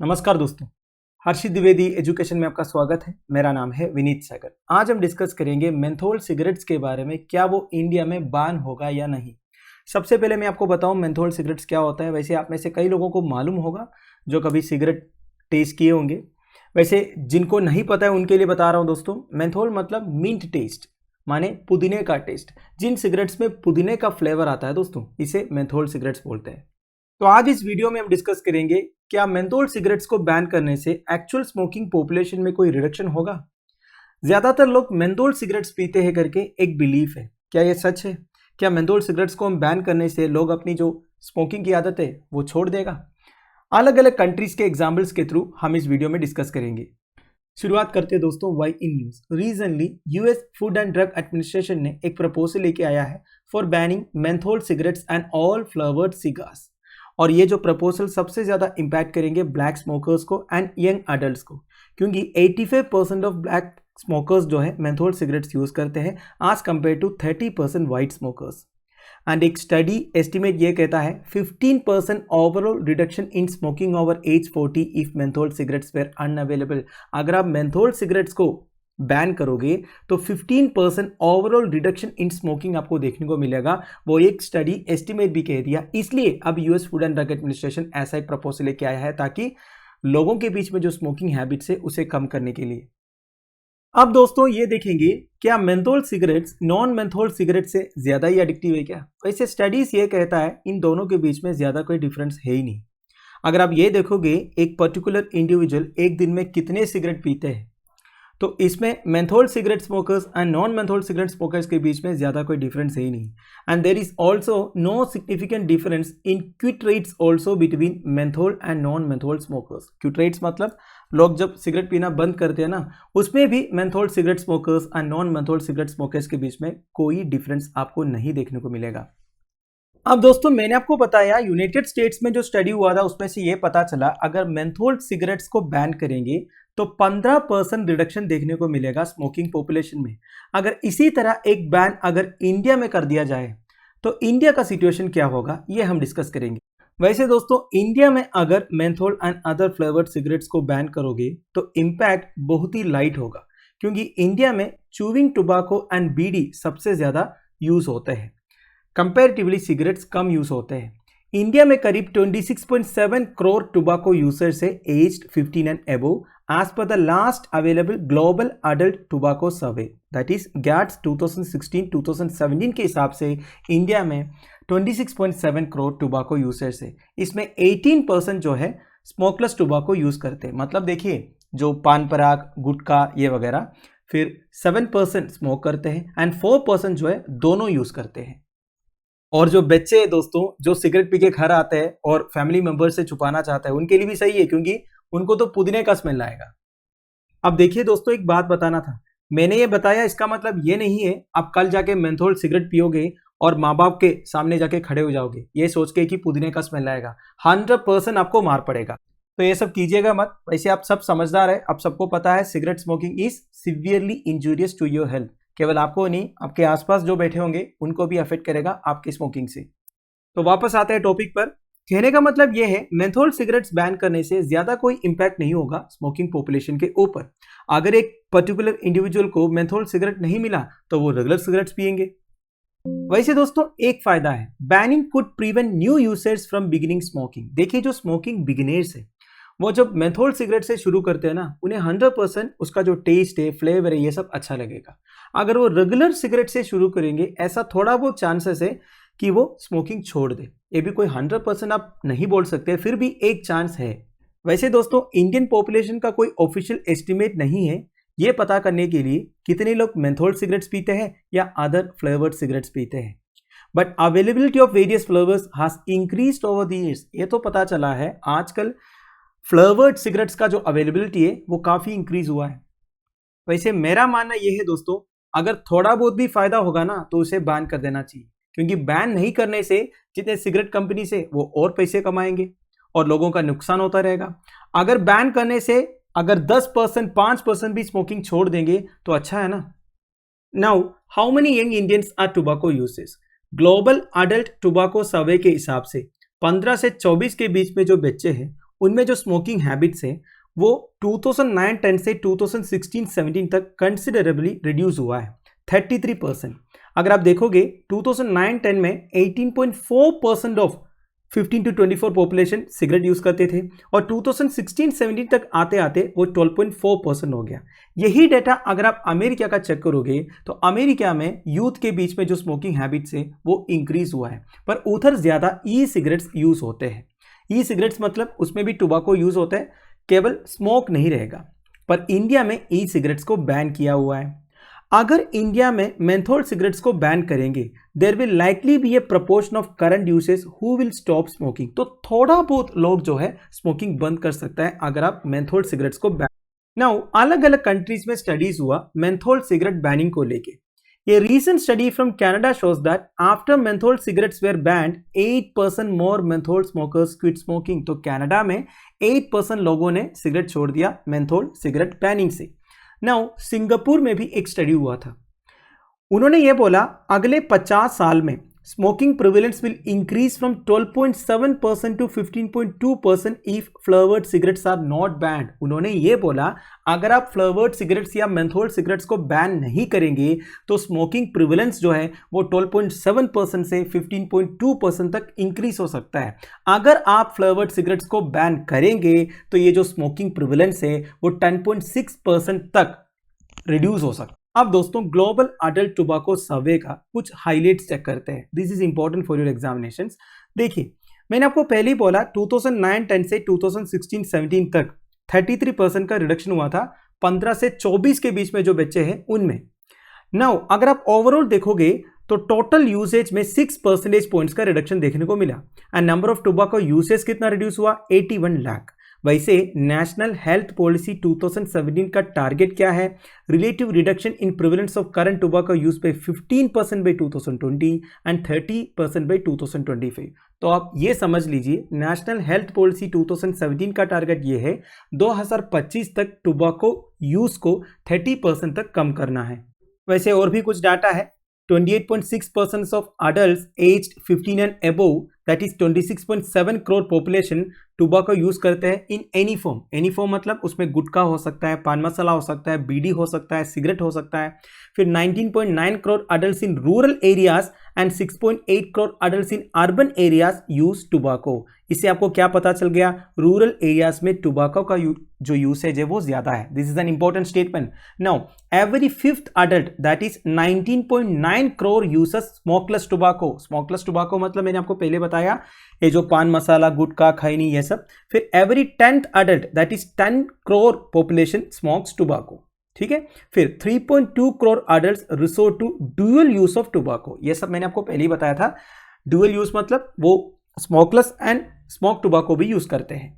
नमस्कार दोस्तों, हर्षित द्विवेदी एजुकेशन में आपका स्वागत है। मेरा नाम है विनीत सागर। आज हम डिस्कस करेंगे मेंथोल सिगरेट्स के बारे में, क्या वो इंडिया में बैन होगा या नहीं। सबसे पहले मैं आपको बताऊं मेंथोल सिगरेट्स क्या होता है। वैसे आप में से कई लोगों को मालूम होगा जो कभी सिगरेट टेस्ट किए होंगे। वैसे जिनको नहीं पता है उनके लिए बता रहा हूँ दोस्तों। मेंथोल मतलब मिंट टेस्ट, माने पुदीने का टेस्ट। जिन सिगरेट्स में पुदीने का फ्लेवर आता है दोस्तों, इसे मेंथोल सिगरेट्स बोलते हैं। तो आज इस वीडियो में हम डिस्कस करेंगे क्या मेंथोल सिगरेट्स को बैन करने से एक्चुअल स्मोकिंग पॉपुलेशन में कोई रिडक्शन होगा। ज्यादातर लोग मेंथोल सिगरेट्स पीते हैं करके एक बिलीफ है, क्या ये सच है? क्या मेंथोल सिगरेट्स को हम बैन करने से लोग अपनी जो स्मोकिंग की आदत है वो छोड़ देगा? अलग अलग कंट्रीज के एग्जाम्पल्स के थ्रू हम इस वीडियो में डिस्कस करेंगे। शुरुआत करते हैं दोस्तों why in news. Regionally US food and drug administration ने एक प्रपोजल लेके आया है for banning menthol cigarettes and all flavoured cigars. और ये जो प्रपोजल सबसे ज्यादा इंपैक्ट करेंगे ब्लैक स्मोकर्स को एंड यंग अडल्ट्स को, क्योंकि 85% ऑफ ब्लैक स्मोकर्स जो है मेंथोल सिगरेट्स यूज करते हैं आज compare to 30% white smokers. And एक स्टडी एस्टिमेट ये कहता है 15% overall reduction in smoking over age 40 if menthol cigarettes were unavailable. अगर आप मेंथोल सिगरेट्स को बैन करोगे तो 15% ओवरऑल रिडक्शन इन स्मोकिंग आपको देखने को मिलेगा। वो एक स्टडी एस्टिमेट भी कह दिया। इसलिए अब US food and drug administration ऐसा एक प्रपोजल लेके आया है ताकि लोगों के बीच में जो स्मोकिंग हैबिट्स है उसे कम करने के लिए। अब दोस्तों ये देखेंगे क्या menthol cigarettes non menthol cigarette से ज्यादा ही एडिक्टिव है क्या। वैसे स्टडीज ये कहता है इन दोनों के बीच में ज्यादा कोई डिफरेंस है ही नहीं। अगर आप ये देखोगे एक पर्टिकुलर इंडिविजुअल एक दिन में कितने सिगरेट पीते हैं तो इसमें menthol cigarette smokers and non menthol cigarette smokers के बीच में ज्यादा कोई डिफरेंस है ही नहीं। And there is also no significant difference in quit rates also between menthol and non menthol smokers. Quit rates मतलब लोग जब सिगरेट पीना बंद करते हैं ना, उसमें भी menthol cigarette smokers and non menthol cigarette smokers के बीच में कोई डिफरेंस आपको नहीं देखने को मिलेगा। अब दोस्तों मैंने आपको बताया यूनाइटेड स्टेट्स में जो स्टडी हुआ था उसमें से ये पता चला अगर मेंथोल सिगरेट्स को बैन करेंगे तो 15% रिडक्शन देखने को मिलेगा स्मोकिंग पॉपुलेशन में। अगर इसी तरह एक बैन अगर इंडिया में कर दिया जाए तो इंडिया का सिचुएशन क्या होगा ये हम डिस्कस करेंगे। वैसे दोस्तों इंडिया में अगर menthol and other flavoured cigarettes को बैन करोगे तो इम्पैक्ट बहुत ही लाइट होगा, क्योंकि इंडिया में चूविंग टोबैको एंड बीड़ी सबसे ज्यादा यूज होते हैं। कंपैरेटिवली सिगरेट्स कम यूज होते हैं। इंडिया में करीब 26.7 करोड़ टोबैको यूजर्स है aged 15 and above as per the last available global adult tobacco survey, that is GATS 2016-2017 के हिसाब से इंडिया में 26.7 करोड़ टोबैको यूजर्स है। इसमें 18% जो है स्मोकलेस टोबैको यूज करते हैं। मतलब देखिए जो पान पराग गुटखा ये वगैरह, फिर 7% स्मोक करते हैं एंड 4% जो है दोनों यूज करते हैं। और जो बच्चे हैं दोस्तों जो सिगरेट पी के घर आते हैं और फैमिली मेंबर से छुपाना चाहते हैं उनके लिए भी सही है, क्योंकि उनको तो पुदीने का स्मेल आएगा। अब देखिए दोस्तों एक बात बताना था, मैंने ये बताया इसका मतलब ये नहीं है आप कल जाके मेंथोल सिगरेट पियोगे और माँ बाप के सामने जाके खड़े हो जाओगे ये सोच के कि पुदीने का स्मेल आएगा। 100% आपको मार पड़ेगा, तो ये सब कीजिएगा मत। वैसे आप सब समझदार है, अब सबको पता है cigarette smoking is severely injurious to your health. केवल आपको नहीं, आपके आसपास जो बैठे होंगे उनको भी अफेक्ट करेगा आपकी स्मोकिंग से। तो वापस आते हैं टॉपिक पर। कहने का मतलब यह है मेंथोल सिगरेट्स बैन करने से ज्यादा कोई इंपैक्ट नहीं होगा स्मोकिंग पॉपुलेशन के ऊपर। अगर एक पर्टिकुलर इंडिविजुअल को मेंथोल सिगरेट नहीं मिला तो वो रेगुलर सिगरेट्स पिएंगे। वैसे दोस्तों एक फायदा है, banning could prevent new users from beginning smoking. देखिए जो स्मोकिंग बिगिनर्स है वो जब मेंथोल सिगरेट से शुरू करते हैं ना, उन्हें 100% उसका जो टेस्ट है फ्लेवर है ये सब अच्छा लगेगा। अगर वो रेगुलर सिगरेट से शुरू करेंगे ऐसा थोड़ा बहुत चांसेस है कि वो स्मोकिंग छोड़ दे। ये भी कोई 100% आप नहीं बोल सकते, फिर भी एक चांस है। वैसे दोस्तों इंडियन पॉपुलेशन का कोई ऑफिशियल एस्टिमेट नहीं है ये पता करने के लिए कितने लोग मेंथोल सिगरेट्स पीते हैं या अदर फ्लेवर्ड सिगरेट्स पीते हैं, but availability of various flavours has increased over the years. ये तो पता चला है आजकल फ्लेवर्ड सिगरेट्स का जो अवेलेबिलिटी है वो काफी इंक्रीज हुआ है। वैसे मेरा मानना यह है दोस्तों अगर थोड़ा बहुत भी फायदा होगा ना तो उसे बैन कर देना चाहिए, क्योंकि बैन नहीं करने से जितने सिगरेट कंपनी से वो और पैसे कमाएंगे और लोगों का नुकसान होता रहेगा। अगर बैन करने से अगर 10% 5% भी स्मोकिंग छोड़ देंगे तो अच्छा है ना। Now how many young Indians are tobacco users? Global adult tobacco survey के हिसाब से 15 से 24 के बीच में जो बच्चे हैं उनमें जो स्मोकिंग हैबिट्स है वो 2009-10 से 2016-17 तक कंसिडरेबली रिड्यूस हुआ है 33%। अगर आप देखोगे 2009-10 में 18.4% of 15 to 24 population cigarette use करते थे और 2016-17 तक आते आते वो 12.4% हो गया। यही डेटा अगर आप अमेरिका का चेक करोगे तो अमेरिका में यूथ के बीच में जो स्मोकिंग हैबिट्स है वो इंक्रीज हुआ है, पर उधर ज्यादा ई सिगरेट्स यूज होते हैं। ई सिगरेट्स मतलब उसमें भी टोबैको यूज होता है, केवल स्मोक नहीं रहेगा। पर इंडिया में ई सिगरेट्स को बैन किया हुआ है। अगर इंडिया में मेंथोल सिगरेट्स को बैन करेंगे there will likely be a proportion of current usage who will stop smoking. तो थोड़ा बहुत लोग जो है स्मोकिंग बंद कर सकता है अगर आप मेंथोल सिगरेट्स को बैन। नाउ अलग अलग कंट्रीज में स्टडीज हुआ मेंथोल सिगरेट बैनिंग को लेके। A recent study from Canada shows that after menthol cigarettes were banned, 8% more menthol smokers quit smoking. तो कनाडा में 8% लोगों ने सिगरेट छोड़ दिया मेंथोल सिगरेट बैनिंग से। नाउ सिंगापुर में भी एक स्टडी हुआ था, उन्होंने ये बोला अगले 50 साल में smoking prevalence will increase from 12.7% to 15.2% if flavoured cigarettes are not banned. उन्होंने ये बोला अगर आप फ्लेवर्ड सिगरेट्स या मेंथोल सिगरेट्स को बैन नहीं करेंगे तो स्मोकिंग प्रिवेलेंस जो है वो 12.7% से 15.2% तक इंक्रीज हो सकता है। अगर आप फ्लेवर्ड सिगरेट्स को बैन करेंगे तो ये जो स्मोकिंग प्रिवेलेंस है वो 10.6% तक रिड्यूस हो सकता है। अब दोस्तों ग्लोबल अडल्ट टोबैको सर्वे का कुछ हाइलाइट्स चेक करते हैं। This is important for your examinations. देखिए मैंने आपको पहले ही बोला 2009-10 से 2016-17 तक 33% का रिडक्शन हुआ था 15 से 24 के बीच में जो बच्चे हैं उनमें। नाउ अगर आप ओवरऑल देखोगे तो टोटल यूसेज में 6 परसेंटेज पॉइंट्स का रिडक्शन देखने को मिला and number of tobacco usage कितना रिड्यूस हुआ 81 लाख। वैसे नेशनल हेल्थ पॉलिसी 2017 का टारगेट क्या है? Relative reduction in prevalence of current tobacco use by 15% by 2020 and 30% by 2025। तो आप ये समझ लीजिए नेशनल हेल्थ पॉलिसी 2017 का टारगेट ये है 2025 तक टोबैको यूज को 30% तक कम करना है। वैसे और भी कुछ डाटा है। 28.6% of adults aged 15 and above, that is 26.7 crore population tobacco use करते हैं in any form. Any form मतलब उसमें गुटखा हो सकता है, पान मसाला हो सकता है, बीड़ी हो सकता है, सिगरेट हो सकता है। फिर 19.9 crore adults in rural areas and 6.8 crore adults in urban areas use tobacco. इससे आपको क्या पता चल गया? रूरल एरियाज में टोबैको का जो यूसेज है वो ज्यादा है। This is an important statement. Now every fifth adult that is 19.9 crore uses smokeless tobacco. Smokeless tobacco मतलब मैंने आपको पहले बताया ये जो पान मसाला, गुटखा, खैनी ये सब। फिर every 10th adult that is 10 crore population smokes tobacco. ठीक है। फिर 3.2 crore adults resort to dual use of tobacco. ये सब मैंने आपको पहले ही बताया था। ड्यूअल यूज मतलब वो स्मोकलेस एंड स्मोक टोबैको भी यूज करते हैं।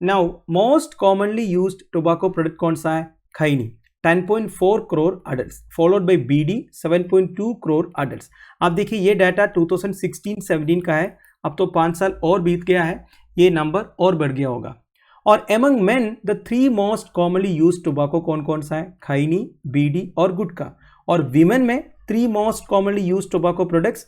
Now most commonly used tobacco product कौन सा है? Khaini 10.4 crore adults, followed by bidi 7.2 crore adults. आप देखिए ये डाटा 2016-17 का है, अब तो 5 साल और बीत गया है, ये नंबर और बढ़ गया होगा। और among main the 3 most commonly use tobacco कौन कौन सा है? खैनी, बीडी और गुटखा। और विमेन में 3 most commonly use tobacco products,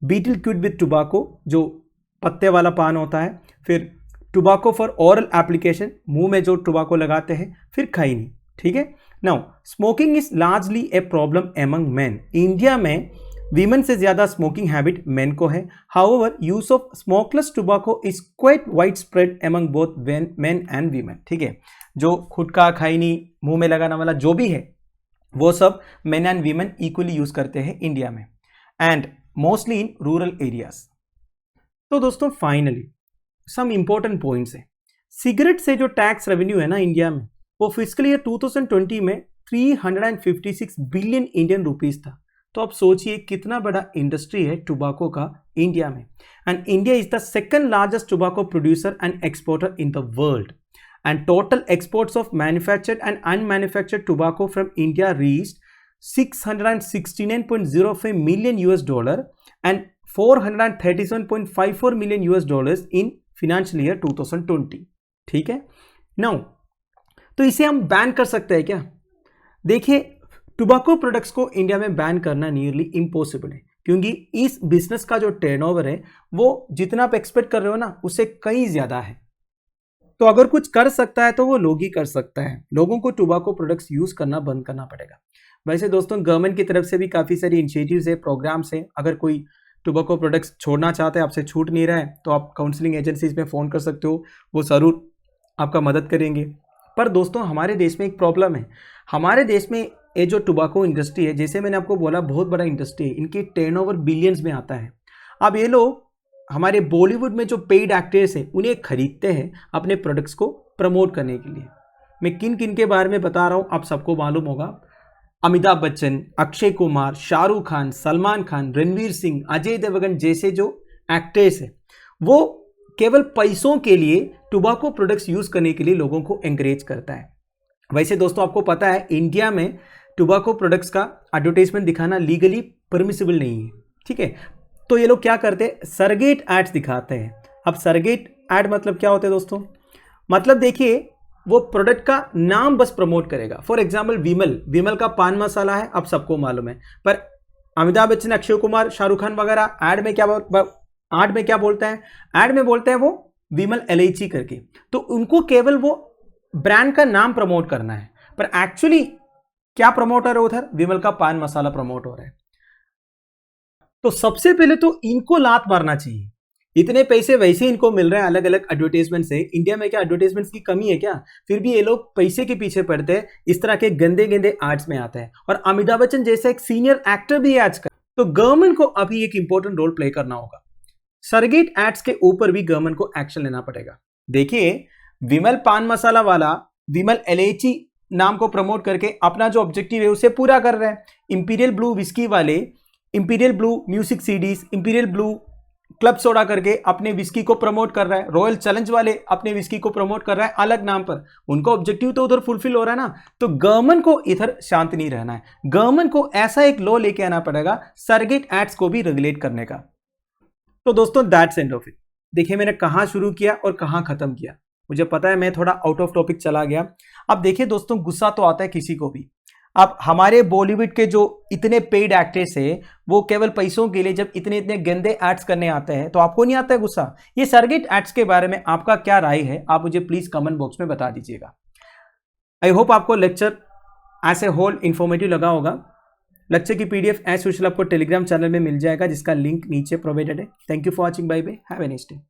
betel quid with tobacco जो पत्ते वाला पान होता है, फिर टोबैको फॉर ओरल एप्लीकेशन मुंह में जो टोबैको लगाते हैं, फिर खैनी। ठीक है। Now smoking is largely a problem among main. India में वीमेन से ज्यादा स्मोकिंग हैबिट मेन को है। However use of smokeless tobacco is quite wide spread among both men and women. ठीक है। जो खुटका, खैनी, मुंह में लगाने वाला जो भी है वो सब main and women equally use करते हैं इंडिया में and mostly in rural areas. तो दोस्तों फाइनली सम इंपॉर्टेंट पॉइंट्स है। सिगरेट से जो टैक्स रेवेन्यू है ना इंडिया में वो फिस्कल ईयर 2020 में 356 बिलियन इंडियन रुपीस था। तो आप सोचिए कितना बड़ा इंडस्ट्री है टोबैको का इंडिया में। And India is the second largest tobacco producer and exporter in the world and total exports of manufactured and unmanufactured tobacco from India reached $669.05 million and $437.54 million in financial year 2020। ठीक है। Now तो इसे हम ban कर सकते हैं क्या? देखिए टोबैको प्रोडक्ट्स को इंडिया में बैन करना नियरली इम्पॉसिबल है, क्योंकि इस बिजनेस का जो टर्नओवर है वो जितना आप एक्सपेक्ट कर रहे हो ना उससे कहीं ज्यादा है। तो अगर कुछ कर सकता है तो वो लोग ही कर सकता है। लोगों को टोबैको प्रोडक्ट्स यूज करना बंद करना पड़ेगा। वैसे दोस्तों गवर्नमेंट की तरफ से भी काफ़ी सारी इनिशिएटिव्स है, प्रोग्राम्स है। अगर कोई टोबैको प्रोडक्ट्स छोड़ना चाहते हैं, आपसे छूट नहीं रहा है, तो आप काउंसलिंग एजेंसीज में फ़ोन कर सकते हो, वो ज़रूर आपका मदद करेंगे। पर दोस्तों हमारे देश में एक प्रॉब्लम है। हमारे देश में ये जो टोबैको इंडस्ट्री है, जैसे मैंने आपको बोला बहुत बड़ा इंडस्ट्री है, इनकी टर्नओवर बिलियंस में आता है। अब ये लोग हमारे बॉलीवुड में जो पेड एक्टर्स हैं उन्हें खरीदते हैं अपने प्रोडक्ट्स को प्रमोट करने के लिए। मैं किन किन के बारे में बता रहा हूँ आप सबको मालूम होगा। अमिताभ बच्चन, अक्षय कुमार, शाहरुख खान, सलमान खान, रणवीर सिंह, अजय देवगन जैसे जो एक्टर्स हैं वो केवल पैसों के लिए टोबैको प्रोडक्ट्स यूज करने के लिए लोगों को एंकरेज करता है। वैसे दोस्तों आपको पता है इंडिया में टोबैको प्रोडक्ट्स का एडवर्टाइजमेंट दिखाना लीगली परमिसिबल नहीं है, ठीक है। तो ये लोग क्या करते हैं, सरगेट एड्स दिखाते हैं। अब सरगेट एड मतलब क्या होता है दोस्तों, मतलब देखिए वो प्रोडक्ट का नाम बस प्रमोट करेगा। फॉर एग्जाम्पल विमल का पान मसाला है, अब सबको मालूम है, पर अमिताभ बच्चन, अक्षय कुमार, शाहरुख खान वगैरह ऐड में क्या बोलते हैं, ऐड में बोलते हैं वो विमल इलायची करके। तो उनको केवल वो ब्रांड का नाम प्रमोट करना है, पर एक्चुअली क्या प्रमोट हो रहा है उधर, विमल का पान मसाला प्रमोट हो रहा है। तो सबसे पहले तो इनको लात मारना चाहिए। इतने पैसे वैसे इनको मिल रहे हैं अलग अलग एडवर्टाइजमेंट से। इंडिया में क्या एडवर्टाइजमेंट्स की कमी है क्या? फिर भी ये लोग पैसे के पीछे पड़ते हैं, इस तरह के गंदे गंदे एड्स में आते हैं। और अमिताभ बच्चन जैसा एक सीनियर एक्टर भी है आजकल। तो गवर्नमेंट को अभी एक इंपॉर्टेंट रोल प्ले करना होगा। सरगेट एड्स के ऊपर भी गवर्नमेंट को एक्शन लेना पड़ेगा। देखिए विमल पान मसाला वाला विमल इलायची नाम को प्रमोट करके अपना जो ऑब्जेक्टिव है उसे पूरा कर रहे हैं। इंपीरियल ब्लू विस्की वाले imperial blue music CDs, imperial blue club soda करके अपने विस्की को प्रमोट कर रहा है। रॉयल चैलेंज वाले अपने विस्की को प्रमोट कर रहा है अलग नाम पर। उनका ऑब्जेक्टिव तो उधर फुलफिल हो रहा है ना। तो गवर्नमेंट को इधर शांत नहीं रहना है। गवर्नमेंट को ऐसा एक लॉ लेके आना पड़ेगा सरगेट एड्स को भी रेगुलेट करने का। तो दोस्तों दैट्स एंड ऑफ इट। देखिए मैंने कहां शुरू किया और कहां खत्म किया, मुझे पता है मैं थोड़ा आउट ऑफ टॉपिक चला गया। अब देखिए दोस्तों गुस्सा तो आता है किसी को भी। अब हमारे बॉलीवुड के जो इतने पेड एक्टर्स है वो केवल पैसों के लिए जब इतने इतने गंदे एड्स करने आते हैं तो आपको नहीं आता है गुस्सा। ये सरगेट एड्स के बारे में आपका क्या राय है, आप मुझे प्लीज कमेंट बॉक्स में बता दीजिएगा। आई होप आपको lecture as a whole informative लगा होगा। लेक्चर की पीडीएफ एज यूजुअल आपको टेलीग्राम चैनल में मिल जाएगा जिसका लिंक नीचे प्रोवाइडेड है। Thank you for watching, bye bye, have a nice day.